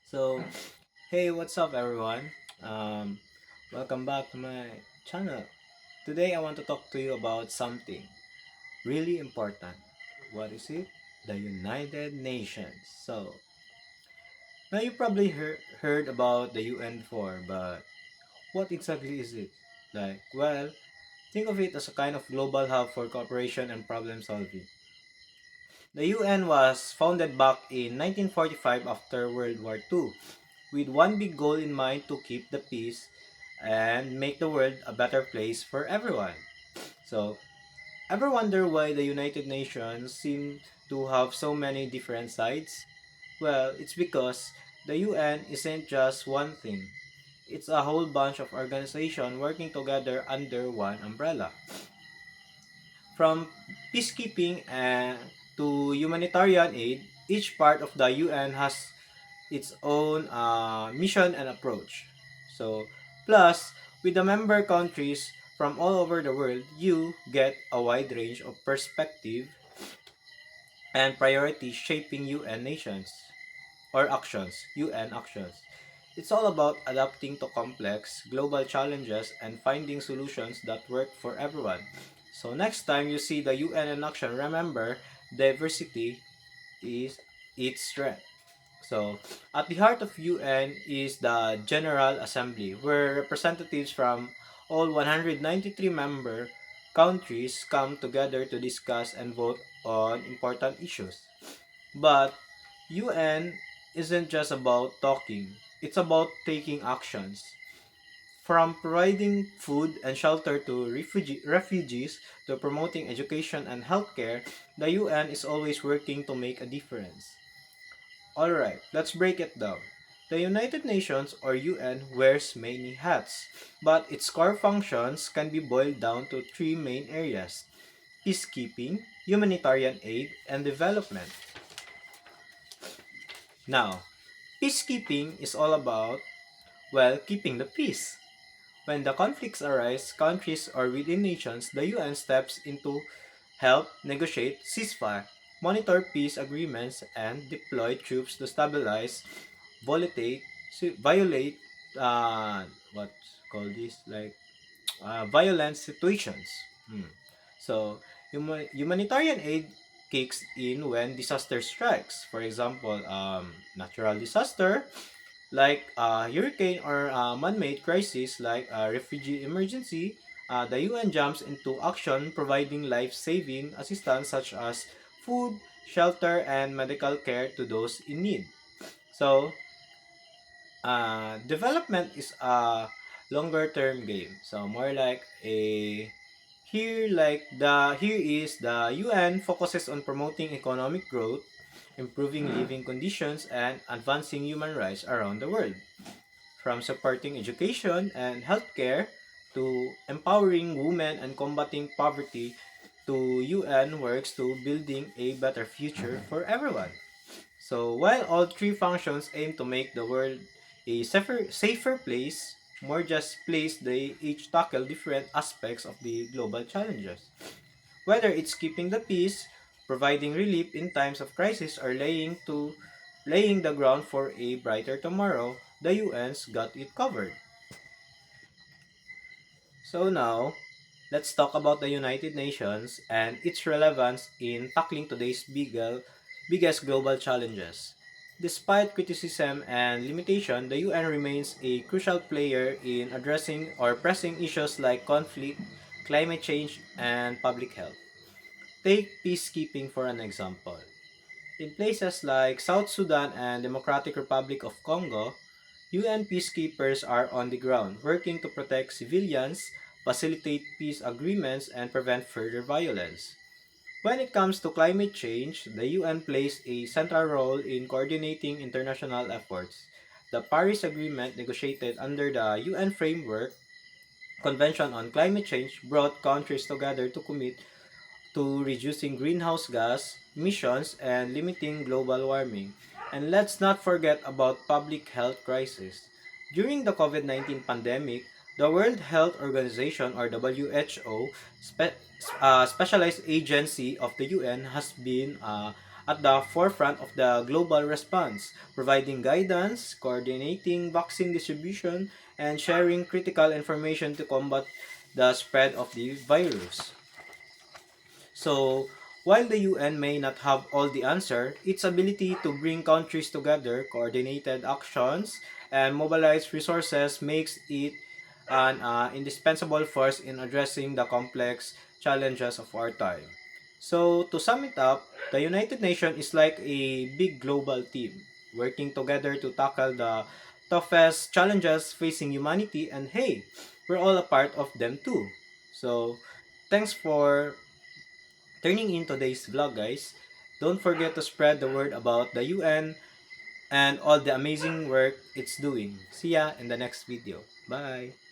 So, hey, what's up, everyone? Um, Welcome back to my channel. Today, I want to talk to you about something really important. What is it? The United Nations. Now you probably heard about the UN before, but what exactly is it? Think of it as a kind of global hub for cooperation and problem solving. The UN was founded back in 1945 after World War II with one big goal in mind to keep the peace and make the world a better place for everyone. So, ever wonder why the United Nations seem to have so many different sides? Well, it's because the UN isn't just one thing. It's a whole bunch of organizations working together under one umbrella. From peacekeeping to humanitarian aid, each part of the UN has its own mission and approach. So, plus, with the member countries from all over the world, you get a wide range of perspective and priorities shaping UN nations or actions, UN actions. It's all about adapting to complex global challenges and finding solutions that work for everyone. So next time you see the UN in action, remember diversity is its strength. So, at the heart of UN is the General Assembly, where representatives from all 193 member countries come together to discuss and vote on important issues. But UN isn't just about talking, it's about taking actions. From providing food and shelter to refugees to promoting education and healthcare, the UN is always working to make a difference. Alright, let's break it down. The United Nations or UN wears many hats, but its core functions can be boiled down to three main areas: peacekeeping, humanitarian aid, and development. Now, peacekeeping is all about, keeping the peace. When the conflicts arise, countries or within nations, the UN steps in to help negotiate ceasefire, monitor peace agreements, and deploy troops to stabilize violate what's called this like violent situations. Hmm. So humanitarian aid kicks in when disaster strikes. For example, natural disaster like a hurricane or a man-made crisis like a refugee emergency. The UN jumps into action, providing life-saving assistance such as food, shelter, and medical care to those in need. So, development is a longer term game. So more like a here is the UN focuses on promoting economic growth, improving living conditions, and advancing human rights around the world. From supporting education and healthcare to empowering women and combating poverty to UN works to building a better future for everyone. So while all three functions aim to make the world a safer place, more just place, they each tackle different aspects of the global challenges. Whether it's keeping the peace, providing relief in times of crisis, or laying the ground for a brighter tomorrow, the UN's got it covered. So now, let's talk about the United Nations and its relevance in tackling today's biggest global challenges. Despite criticism and limitation, the UN remains a crucial player in addressing or pressing issues like conflict, climate change, and public health. Take peacekeeping for an example. In places like South Sudan and Democratic Republic of Congo, UN peacekeepers are on the ground, working to protect civilians, facilitate peace agreements, and prevent further violence. When it comes to climate change, the UN plays a central role in coordinating international efforts. The Paris Agreement, negotiated under the UN Framework Convention on Climate Change, brought countries together to commit to reducing greenhouse gas emissions and limiting global warming. And let's not forget about public health crisis. During the COVID-19 pandemic, the World Health Organization or WHO specialized agency of the UN has been at the forefront of the global response, providing guidance, coordinating vaccine distribution, and sharing critical information to combat the spread of the virus. So, while the UN may not have all the answer, its ability to bring countries together, coordinated actions, and mobilize resources makes it an indispensable force in addressing the complex challenges of our time. So, to sum it up, the United Nations is like a big global team working together to tackle the toughest challenges facing humanity, and hey, we're all a part of them too. So, thanks for turning in today's vlog, guys. Don't forget to spread the word about the UN and all the amazing work it's doing. See ya in the next video. Bye!